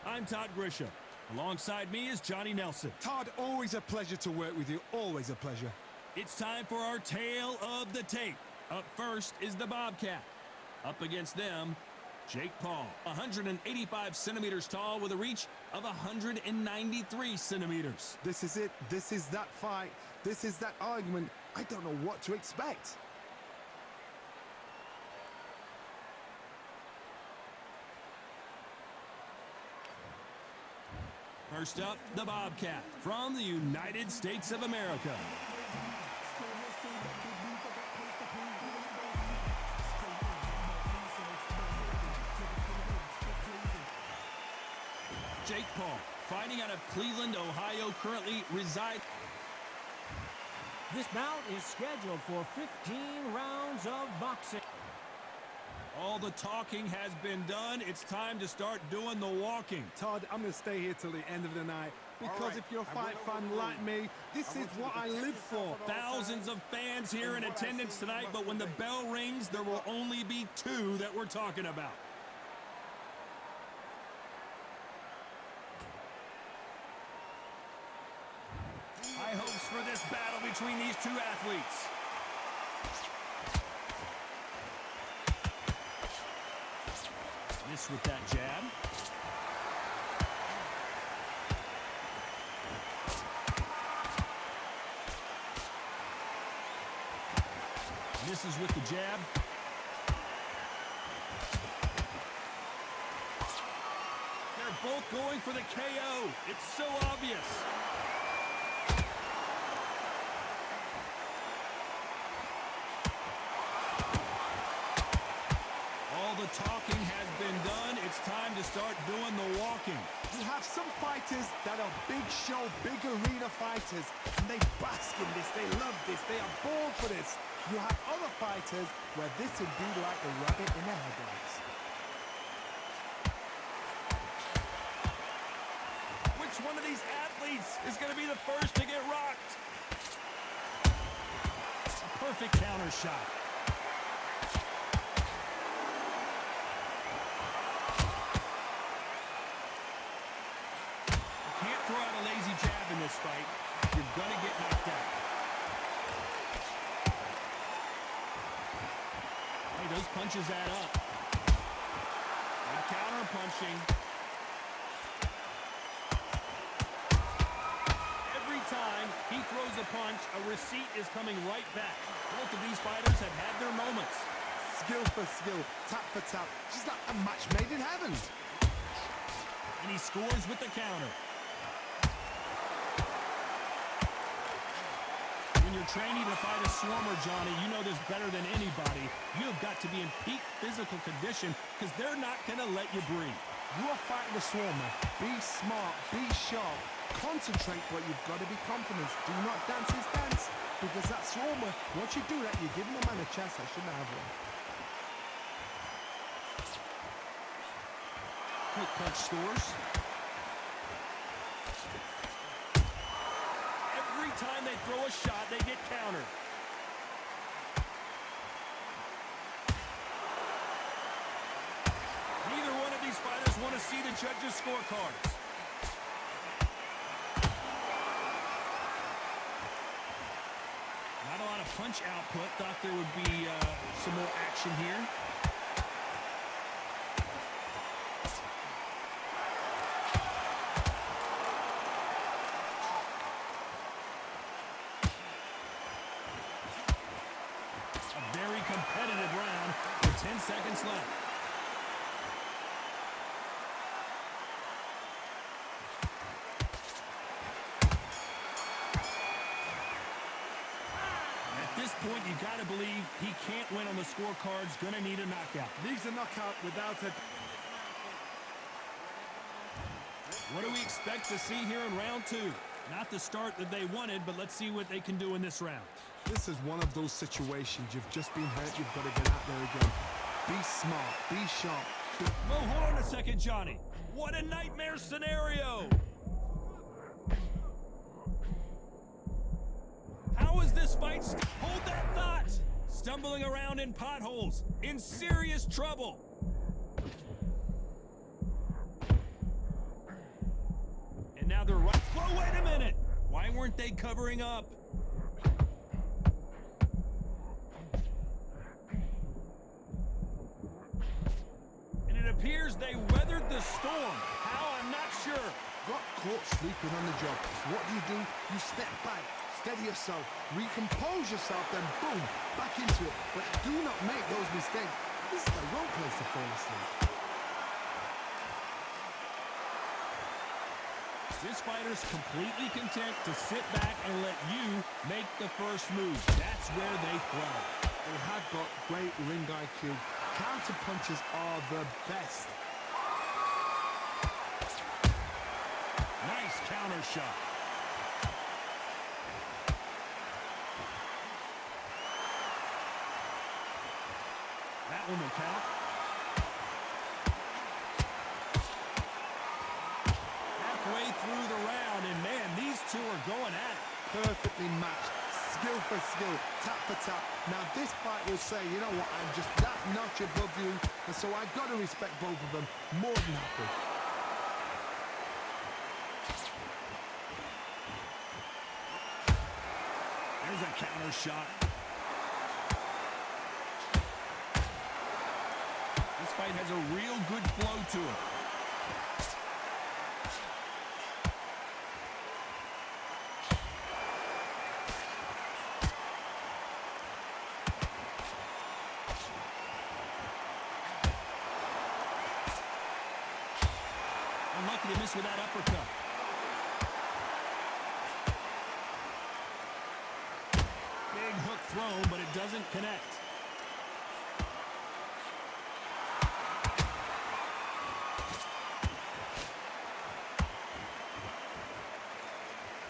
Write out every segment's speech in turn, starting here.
I'm Todd Grisham. Alongside me is Johnny Nelson. Todd, always a pleasure to work with you. Always a pleasure. It's time for our tale of the tape. Up first is the Bobcat. Up against them, Jake Paul, 185 centimeters tall with a reach of 193 centimeters. This is it. This is that fight. This is that argument. I don't know what to expect. First up, the Bobcat from the United States of America. Jake Paul, fighting out of Cleveland, Ohio, currently resides. This bout is scheduled for 15 rounds of boxing. All the talking has been done. It's time to start doing the walking. Todd, I'm going to stay here till the end of the night because if you're a fight fan like me, this is what I live for. Thousands of fans here in attendance tonight, but when the bell rings, there will only be two that we're talking about. High hopes for this battle between these two athletes. Miss with that jab. Misses with the jab. They're both going for the KO. It's so obvious. All the talking has been done. It's time to start doing the walking. You have some fighters that are big show, big arena fighters, and they bask in this, they love this, they are born for this. You have other fighters where this would be like a rabbit in a headlights. Which one of these athletes is going to be the first to get rocked? A perfect counter shot. Throw out a lazy jab in this fight. You're gonna get knocked out. Hey, those punches add up. Good counter punching. Every time he throws a punch, a receipt is coming right back. Both of these fighters have had their moments. Skill for skill, tap for tap, just like a match made in heaven. And he scores with the counter. When you're training to fight a swarmer, Johnny, you know this better than anybody. You have got to be in peak physical condition because they're not going to let you breathe. You are fighting a swarmer. Be smart, be sharp, concentrate, but you've got to be confident. Do not dance his dance because that swarmer, once you do that, you're giving a man a chance that shouldn't have one. Quick punch scores. Every time they throw a shot, they get countered. Neither one of these fighters want to see the judges' scorecards. Not a lot of punch output. Thought there would be some more action here. Competitive round with 10 seconds left. At this point, you got to believe he can't win on the scorecards. Going to need a knockout. Needs a knockout without it. What do we expect to see here in round two? Not the start that they wanted, but let's see what they can do in this round. This is one of those situations. You've just been hurt. You've got to get out there again. Be smart. Be sharp. Well, hold on a second, Johnny. What a nightmare scenario. How is this fight? Hold that thought. Stumbling around in potholes. In serious trouble. pounder right. Whoa, wait a minute. Why weren't they covering up? And it appears they weathered the storm. How? I'm not sure. Got caught sleeping on the job. What do? You step back, steady yourself, recompose yourself, then boom, back into it. But do not make those mistakes. This is the wrong place to fall asleep. This fighter's completely content to sit back and let you make the first move. That's where they thrive. They have got great ring IQ. Counter punches are the best. Nice counter shot. That one will count. Halfway through the round, and man, these two are going at it. Perfectly matched. Skill for skill, tap for tap. Now this fight will say, you know what, I'm just that notch above you, and so I've got to respect both of them more than happy. There's a counter shot. This fight has a real good flow to it. Unlucky to miss with that uppercut. Big hook thrown, but it doesn't connect.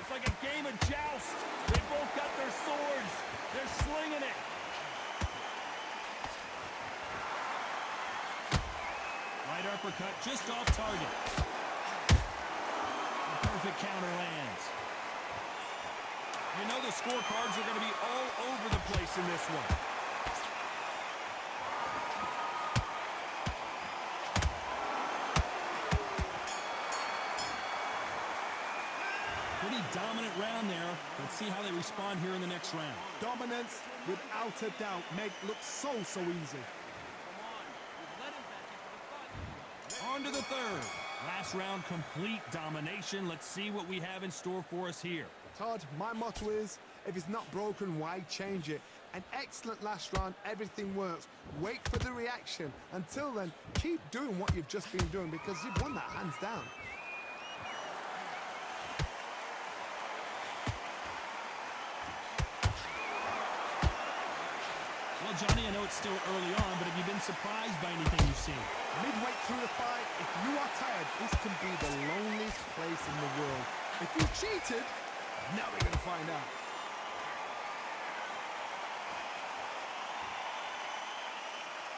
It's like a game of joust. They both got their swords. They're slinging it. Right uppercut just off target. Perfect counter lands. You know the scorecards are going to be all over the place in this one. Pretty dominant round there. Let's see how they respond here in the next round. Dominance, without a doubt, make look so easy. On to the third. Last round, complete domination. Let's see what we have in store for us here. Todd, my motto is, if it's not broken, why change it? An excellent last round, everything works. Wait for the reaction. Until then, keep doing what you've just been doing because you've won that hands down. Well, Johnny, I know it's still early on, but have you been surprised by anything you've seen? Midway through the fight, if you are tired, this can be the loneliest place in the world. If you cheated, now we're going to find out.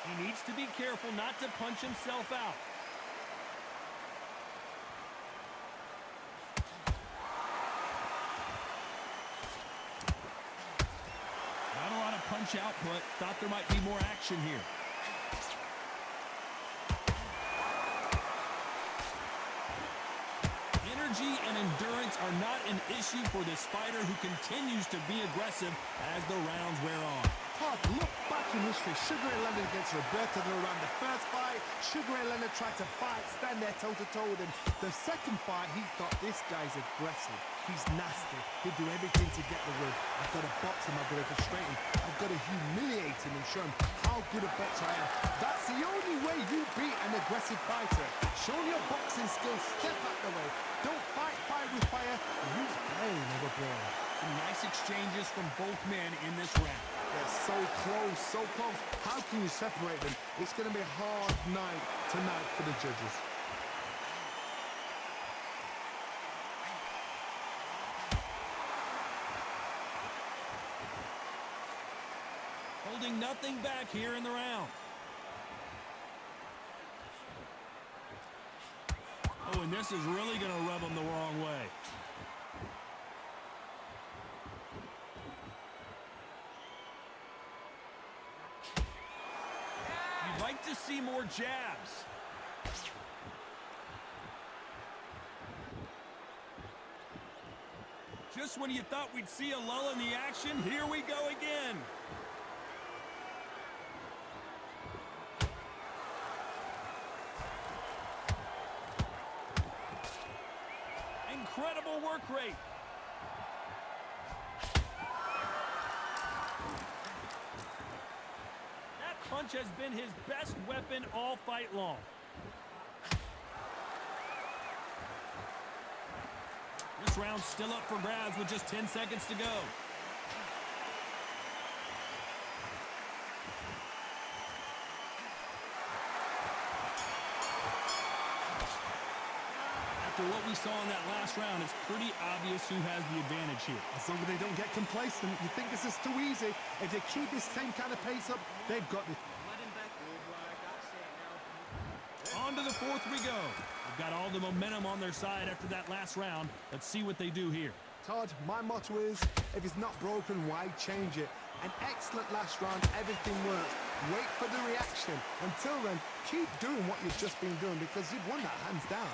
He needs to be careful not to punch himself out. Not a lot of punch output. Thought there might be more action here. Energy and endurance are not an issue for this fighter who continues to be aggressive as the rounds wear on. Todd, look back in history. Sugar Ray Leonard against Roberto Duran. The first fight, Sugar Ray Leonard tried to fight, stand there toe-to-toe with him. The second fight, he thought, this guy's aggressive. He's nasty. He'll do everything to get the win. I've got to box him. I've got to frustrate him. I've got to humiliate him and show him how good a boxer I am. That's the only way you beat an aggressive fighter. Show your boxing skills. Step out the way. Don't fight fire with fire. Use brain over brain. Some nice exchanges from both men in this round. They're so close, so close. How can you separate them? It's going to be a hard night tonight for the judges. Holding nothing back here in the round. Oh, and this is really going to rub him the wrong way. You'd like to see more jabs. Just when you thought we'd see a lull in the action, here we go again. Incredible work rate. That punch has been his best weapon all fight long. This round's still up for grabs with just 10 seconds to go. After what we saw in that last round, it's pretty obvious who has the advantage here. As long as they don't get complacent, you think this is too easy. If they keep this same kind of pace up, they've got this. On to the fourth we go. They've got all the momentum on their side after that last round. Let's see what they do here. Todd, my motto is, if it's not broken, why change it? An excellent last round, everything works. Wait for the reaction. Until then, keep doing what you've just been doing because you've won that hands down.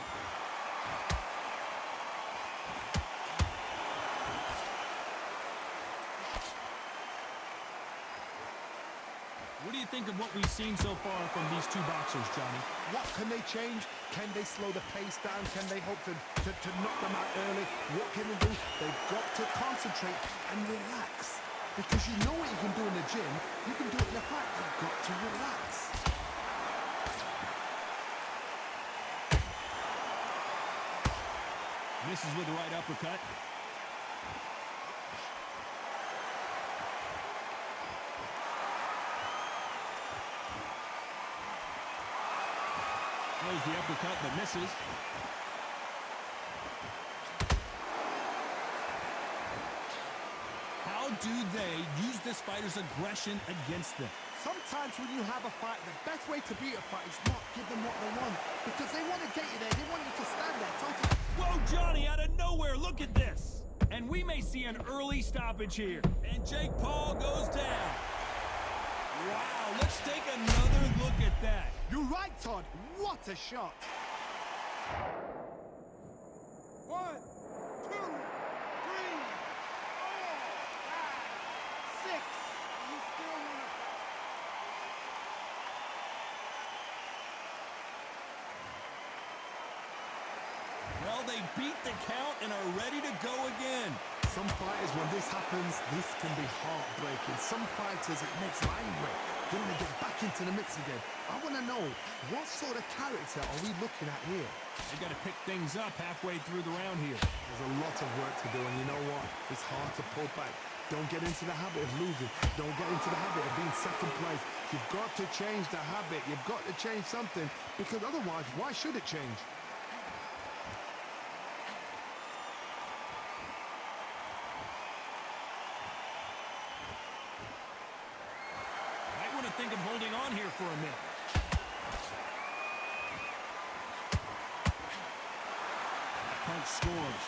What do you think of what we've seen so far from these two boxers, Johnny? What can they change? Can they slow the pace down? Can they hope to knock them out early? What can they do? They've got to concentrate and relax. Because you know what you can do in the gym, you can do it in the fight. You've got to relax. Misses with the right uppercut. Throws the uppercut, but misses. How do they use this fighter's aggression against them? Sometimes when you have a fight, the best way to beat a fight is not give them what they want. Because they want to get you there. They want you to stand there. Totally. Whoa, Johnny, out of nowhere, look at this. And we may see an early stoppage here. And Jake Paul goes down. Wow, let's take another look at that. You're right, Todd. What a shot. 1, 2, 3, 4, 5, 6. You still want to... Well, they beat the count and are ready to go again. Some fighters, when this happens, this can be heartbreaking. Some fighters, it makes them angry. They want to get back into the mix again. I want to know, what sort of character are we looking at here? They got to pick things up halfway through the round here. There's a lot of work to do, and you know what? It's hard to pull back. Don't get into the habit of losing. Don't get into the habit of being second place. You've got to change the habit. You've got to change something, because otherwise, why should it change? Think of holding on here for a minute. That punch scores.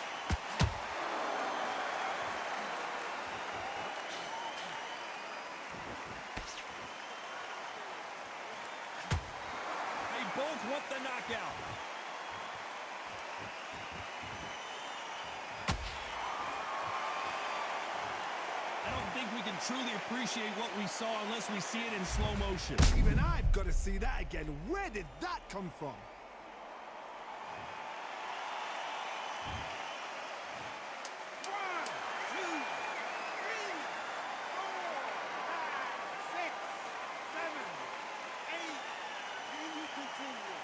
They both want the knockout. I don't think we can truly appreciate what we saw unless we see it in slow motion. Even I've got to see that again. Where did that come from? 1, 2, 3, 4, 5, 6, 7, 8. Can you continue?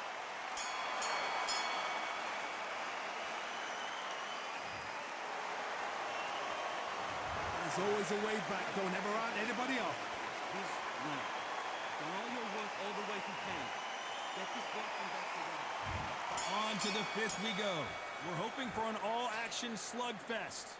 There's always a way back. Don't ever round anybody off. He's winning. Done all your work all the way through pain. Get this block from back to down. On to the fifth we go. We're hoping for an all-action slugfest.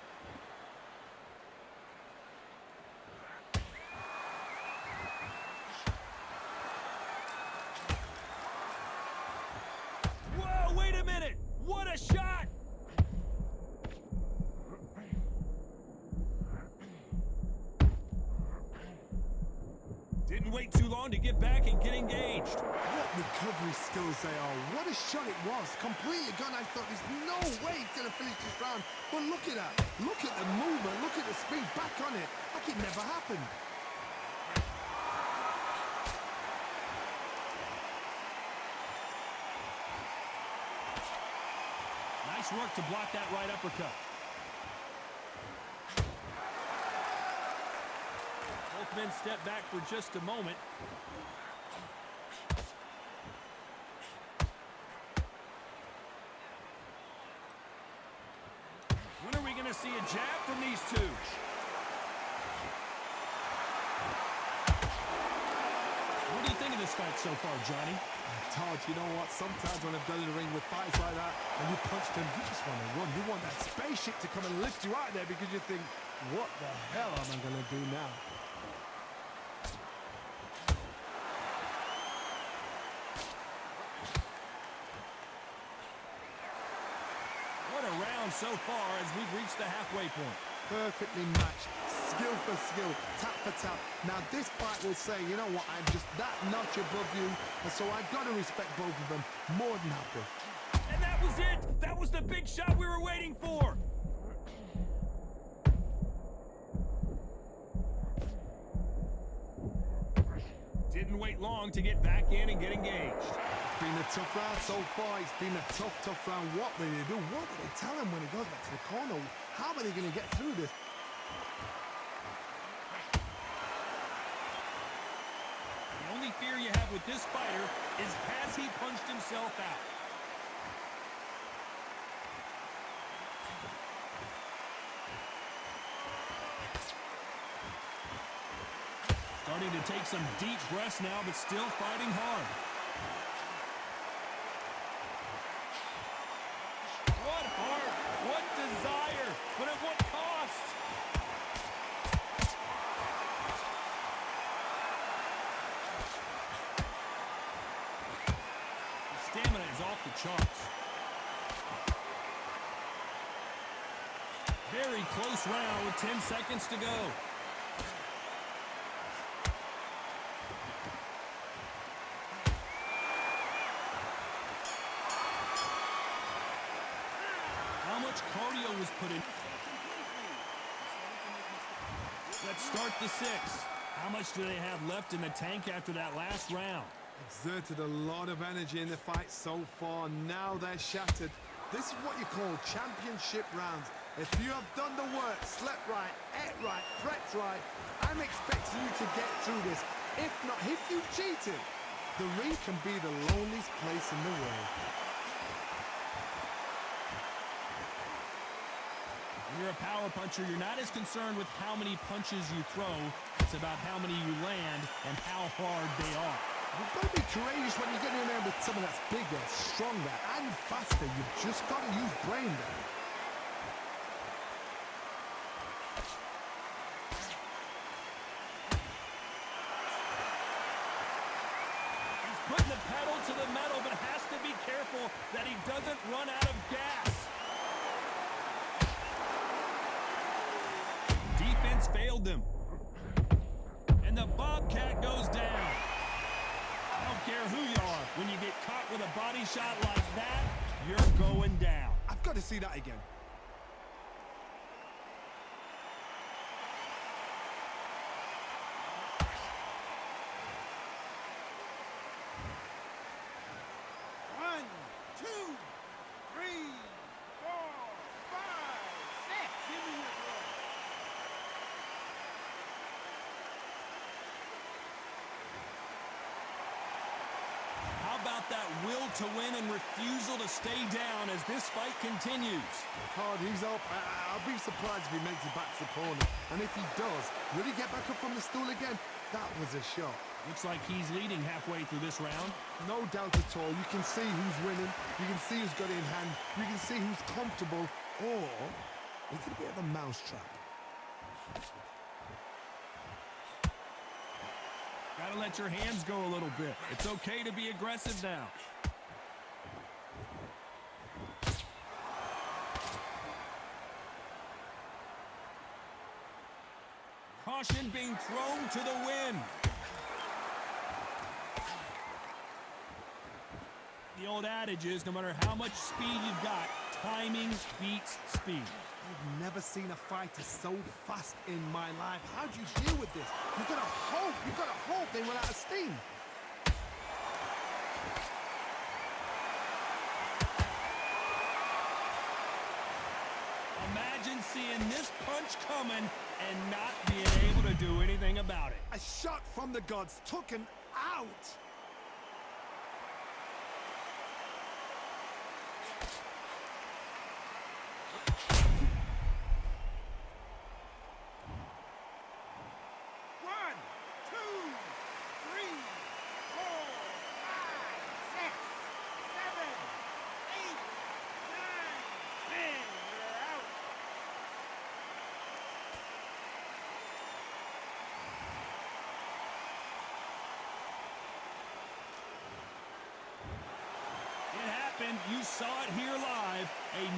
Whoa, wait a minute! What a shot! Didn't wait too long to get back and get engaged. What we recovery skills they are. What a shot it was. Completely gone. I thought there's no way he's going to finish this round. But look at that. Look at the movement. Look at the speed. Back on it. Like it never happened. Nice work to block that right uppercut. Both men step back for just a moment. When are we going to see a jab from these two? What do you think of this fight so far, Johnny? Todd, you know what? Sometimes when I've done in the ring with fights like that, and you punch them, you just want to run. You want that spaceship to come and lift you out there because you think, what the hell am I going to do now? What a round so far as we've reached the halfway point. Perfectly matched, skill for skill, tap for tap. Now this fight will say, you know what, I'm just that notch above you, and so I've got to respect both of them more than happy. And that was it! That was the big shot we were waiting for! Didn't wait long to get back in and get engaged. It's been a tough round so far. It's been a tough round. What will they do? What will they tell him when he goes back to the corner? How are they going to get through this? The only fear you have with this fighter is has he punched himself out? Starting to take some deep breaths now, but still fighting hard. What heart, what desire, but at what cost? The stamina is off the charts. Very close round with 10 seconds to go. How much cardio was put in? Let's start the sixth. How much do they have left in the tank after that last round? Exerted a lot of energy in the fight so far. Now they're shattered. This is what you call championship rounds. If you have done the work, slept right, ate right, prepped right, I'm expecting you to get through this. If not, if you've cheated, the ring can be the loneliest place in the world. When you're a power puncher, you're not as concerned with how many punches you throw. It's about how many you land and how hard they are. You've got to be courageous when you get in there with someone that's bigger, stronger, and faster. You've just got to use brain there. He's putting the pedal to the metal, but has to be careful that he doesn't run out of gas. Defense failed them. And the Bobcat goes down. I don't care who you are. When you get caught with a body shot like that, you're going down. I've got to see that again. One, two, three, four, five, six. Give me your throw. How about that will to win and refusal to stay down as this fight continues? Hard, he's up. I'll be surprised if he makes it back to the corner. And if he does, will he get back up from the stool again? That was a shot. Looks like he's leading halfway through this round. No doubt at all. You can see who's winning. You can see who's got it in hand. You can see who's comfortable. Or is it a bit of a mousetrap? Gotta let your hands go a little bit. It's okay to be aggressive now. Caution being thrown to the wind. old adage is, no matter how much speed you've got, timing beats speed. I've never seen a fighter so fast in my life. How do you deal with this? You've got to hope they run out of steam. Imagine seeing this punch coming and not being able to do anything about it. A shot from the gods took him out. You saw it here live.